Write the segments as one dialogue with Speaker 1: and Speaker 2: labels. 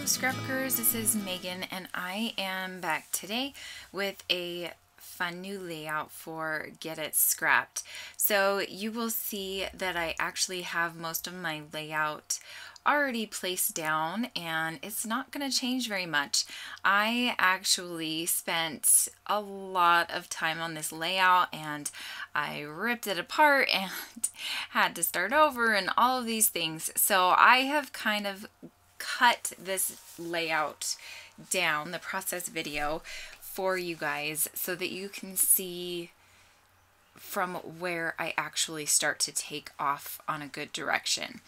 Speaker 1: Scrapbookers, this is Megan and I am back today with a fun new layout for Get It Scrapped. So you will see that I actually have most of my layout already placed down and it's not going to change very much. I actually spent a lot of time on this layout and I ripped it apart and had to start over and all of these things. So I have kind of cut this layout down, the process video, for you guys so that you can see from where I actually start to take off on a good direction.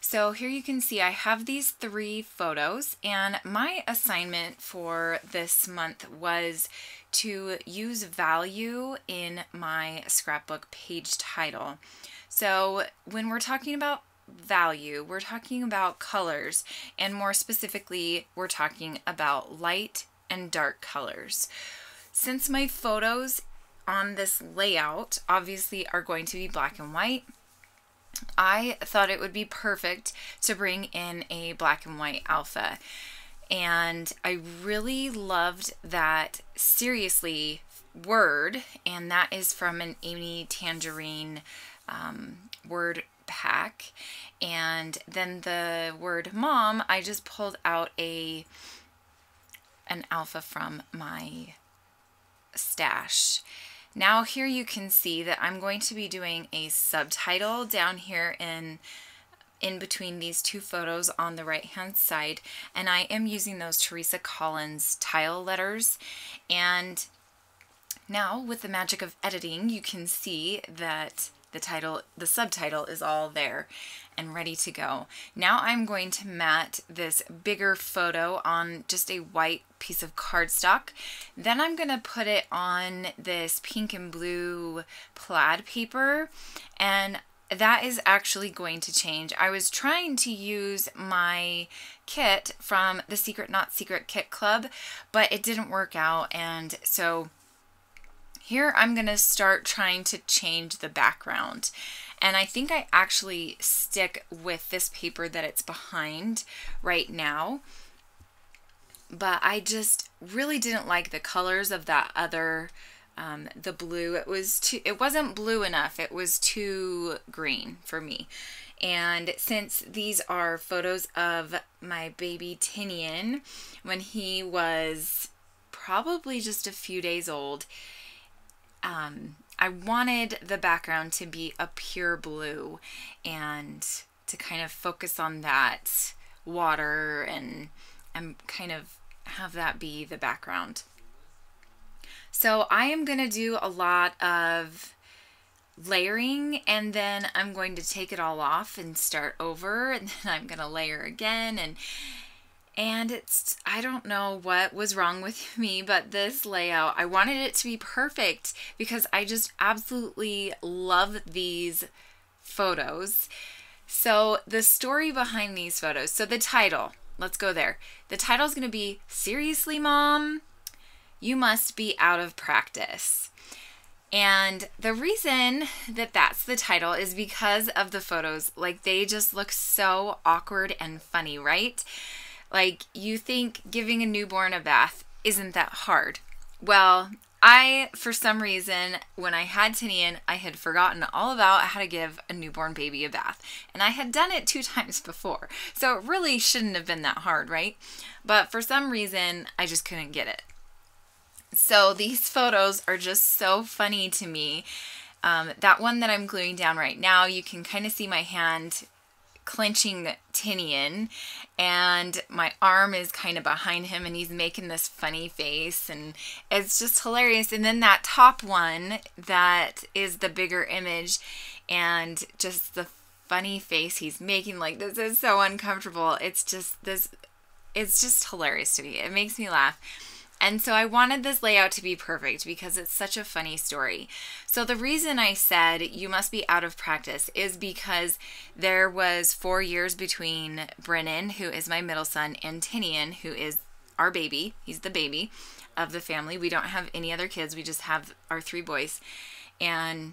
Speaker 1: So here you can see I have these 3 photos, and my assignment for this month was to use value in my scrapbook page title. So when we're talking about value, we're talking about colors, and more specifically we're talking about light and dark colors. Since my photos on this layout obviously are going to be black and white, I thought it would be perfect to bring in a black and white alpha, and I really loved that seriously word, and that is from an Amy Tangerine word pack. And then the word mom, I just pulled out an alpha from my stash. Now here you can see that I'm going to be doing a subtitle down here in between these 2 photos on the right hand side, and I am using those Teresa Collins tile letters. And now with the magic of editing, you can see that the subtitle is all there and ready to go. Now I'm going to mat this bigger photo on just a white piece of cardstock. Then I'm going to put it on this pink and blue plaid paper, and that is actually going to change. I was trying to use my kit from the Secret Not Secret Kit Club, but it didn't work out, and so here I'm going to start trying to change the background. And I think I actually stick with this paper that it's behind right now. But I just really didn't like the colors of that other, the blue. It wasn't blue enough. It was too green for me. And since these are photos of my baby Tinian when he was probably just a few days old, I wanted the background to be a pure blue and to kind of focus on that water and kind of have that be the background. So I am going to do a lot of layering, and then I'm going to take it all off and start over, and then I'm going to layer again, and it's, I don't know what was wrong with me, but this layout, I wanted it to be perfect because I just absolutely love these photos. So the story behind these photos, so the title, let's go there. The title is going to be, Seriously Mom, You Must Be Out of Practice. And the reason that that's the title is because of the photos. Like, they just look so awkward and funny, right? Like, you think giving a newborn a bath isn't that hard. Well, for some reason, when I had Tinian, I had forgotten all about how to give a newborn baby a bath. And I had done it 2 times before. So it really shouldn't have been that hard, right? But for some reason, I just couldn't get it. So these photos are just so funny to me. That one that I'm gluing down right now, you can kind of see my hand clenching Tinian, and my arm is kind of behind him, and he's making this funny face, and it's just hilarious. And then that top one, that is the bigger image, and just the funny face he's making, like, this is so uncomfortable. It's just hilarious to me. It makes me laugh. And so I wanted this layout to be perfect because it's such a funny story. So the reason I said you must be out of practice is because there was 4 years between Brennan, who is my middle son, and Tinian, who is our baby. He's the baby of the family. We don't have any other kids. We just have our 3 boys. And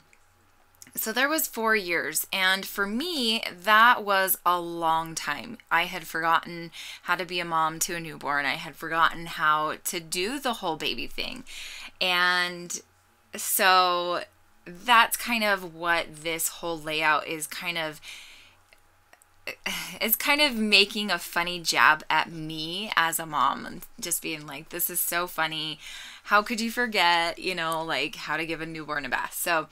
Speaker 1: So there was 4 years, and for me, that was a long time. I had forgotten how to be a mom to a newborn. I had forgotten how to do the whole baby thing. And so that's kind of what this whole layout is kind of making a funny jab at me as a mom, and just being like, this is so funny. How could you forget, you know, like how to give a newborn a bath? So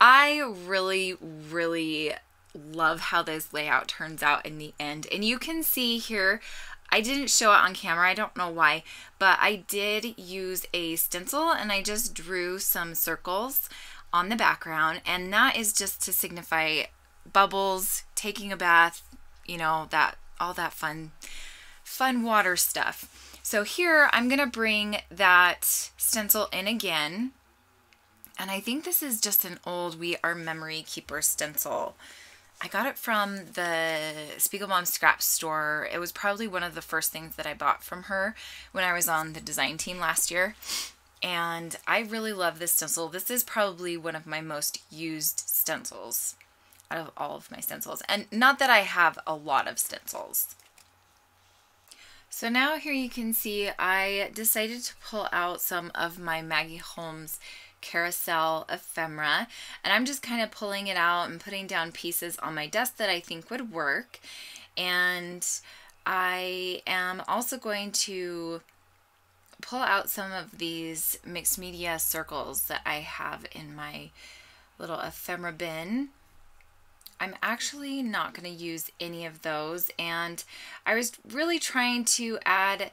Speaker 1: I really, really love how this layout turns out in the end. And you can see here, I didn't show it on camera, I don't know why, but I did use a stencil and I just drew some circles on the background, and that is just to signify bubbles, taking a bath, you know, that all that fun water stuff. So here I'm gonna bring that stencil in again. And I think this is just an old We Are Memory Keeper stencil. I got it from the Spiegelbaum scrap store. It was probably one of the first things that I bought from her when I was on the design team last year. And I really love this stencil. This is probably one of my most used stencils out of all of my stencils. And not that I have a lot of stencils. So now here you can see I decided to pull out some of my Maggie Holmes carousel ephemera, and I'm just kind of pulling it out and putting down pieces on my desk that I think would work. And I am also going to pull out some of these mixed media circles that I have in my little ephemera bin. I'm actually not going to use any of those, and I was really trying to add,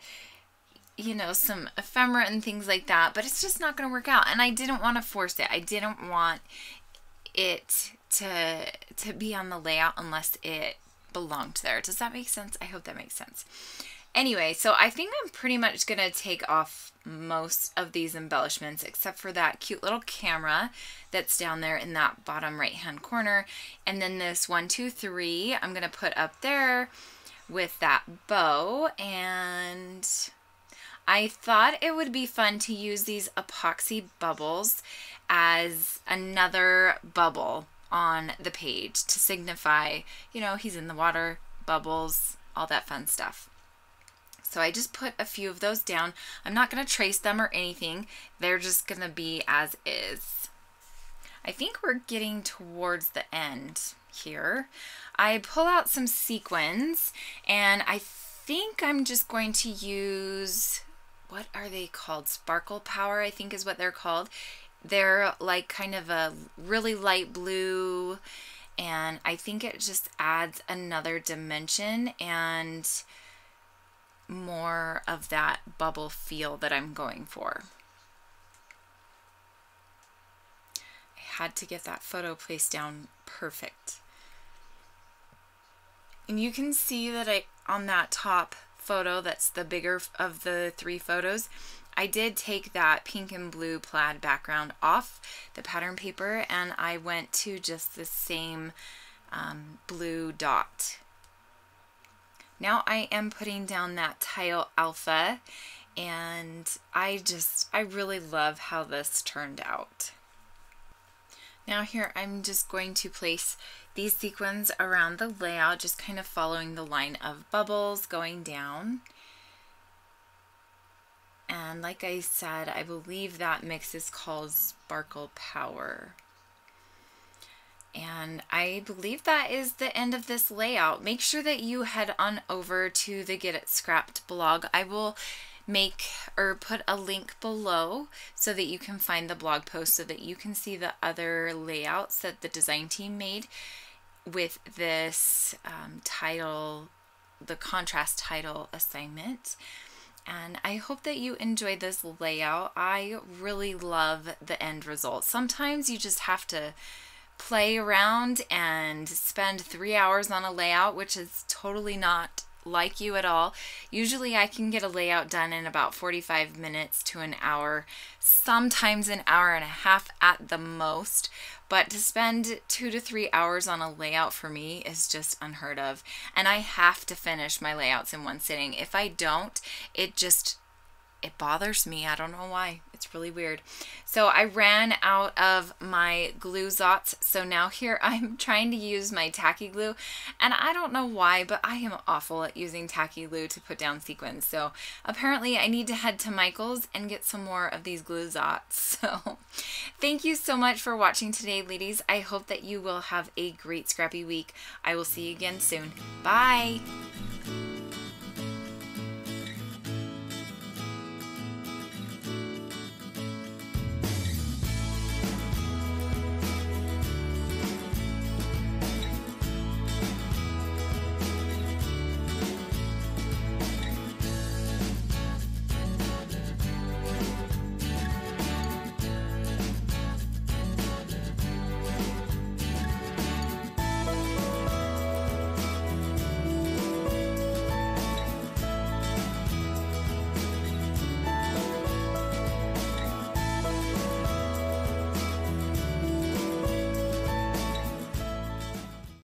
Speaker 1: you know, some ephemera and things like that, but it's just not going to work out, and I didn't want to force it. I didn't want it to be on the layout unless it belonged there. Does that make sense? I hope that makes sense. Anyway, so I think I'm pretty much going to take off most of these embellishments except for that cute little camera that's down there in that bottom right hand corner, and then this 1, 2, 3 I'm going to put up there with that bow. And I thought it would be fun to use these epoxy bubbles as another bubble on the page to signify, you know, he's in the water, bubbles, all that fun stuff. So I just put a few of those down. I'm not going to trace them or anything. They're just going to be as is. I think we're getting towards the end here. I pull out some sequins, and I think I'm just going to use, what are they called? Sparkle Power, I think is what they're called. They're like kind of a really light blue, and I think it just adds another dimension and more of that bubble feel that I'm going for. I had to get that photo placed down perfect. And you can see that on that top photo, that's the bigger of the 3 photos, I did take that pink and blue plaid background off the pattern paper, and I went to just the same blue dot. Now I am putting down that tile alpha, and I really love how this turned out. Now here I'm just going to place these sequins around the layout, just kind of following the line of bubbles going down. And like I said, I believe that mix is called Sparkle Power. And I believe that is the end of this layout. Make sure that you head on over to the Get It Scrapped blog. I will make or put a link below so that you can find the blog post so that you can see the other layouts that the design team made with this title, the contrast title assignment. And I hope that you enjoyed this layout. I really love the end result. Sometimes you just have to play around and spend 3 hours on a layout, which is totally not like you at all. Usually I can get a layout done in about 45 minutes to an hour, sometimes an hour and a half at the most, but to spend 2 to 3 hours on a layout for me is just unheard of. And I have to finish my layouts in one sitting. If I don't, it just it bothers me. I don't know why. It's really weird. So I ran out of my glue zots. So now here I'm trying to use my tacky glue. And I don't know why, but I am awful at using tacky glue to put down sequins. So apparently I need to head to Michael's and get some more of these glue zots. So thank you so much for watching today, ladies. I hope that you will have a great scrappy week. I will see you again soon. Bye.